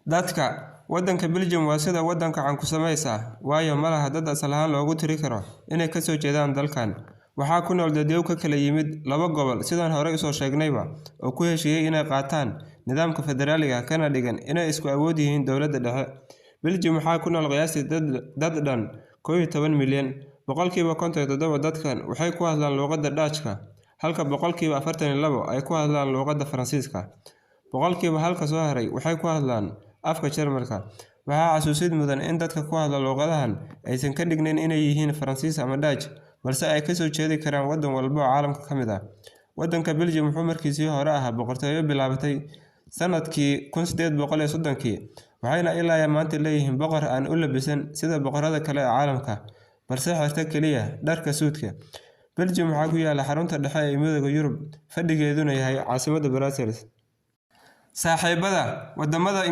dadka waddanka Belgium waa sida waddanka caan ku samaysa waayo malaha dad asal ahaan loogu tiri karo inay ka soo jeedaan dalkan. Waxaa ku nool dadyow ka kala yimid laba gobol sidaan hore u soo sheegnayba oo ku heshiiyay inay qaataan nidaamka federaaliga kana dhigan inay isku awood yihiin dowladda dhexe. Belgium waxaa ku nool qiyaastii dad dhan 11 milyan. Boqolkiiba 57 dadkan waxay ku hadlaan luqadda Dutch-ka, halka boqolkiiba 42 ay ku hadlaan luqadda Faransiiska. Boqolkiiba halka soo haray waxay ku hadlaan afka Jarmalka. Waxaa xasuusid mudan in dadka ku hadla luqadahan aysan ka dhignayn inay yihiin Faransiis ama Dutch, balse ay ka soo jeedi karaan waddan walba oo caalamka ka mid ah. Waddanka Belgium wuxuu markiisii hore ahaa boqortooyo bilaabatay sanadkii 1830-kii, waxayna ilaa maanta leeyihiin boqor aan u labisan sida boqorada kale ee caalamka, balse xirta kaliya dharka suudka. Belgium waxaa ku yaala xarunta dhexe ee Midowga Yurub, fadhigeeduna yahay caasimadda Brussels. Saaxiibada wadamada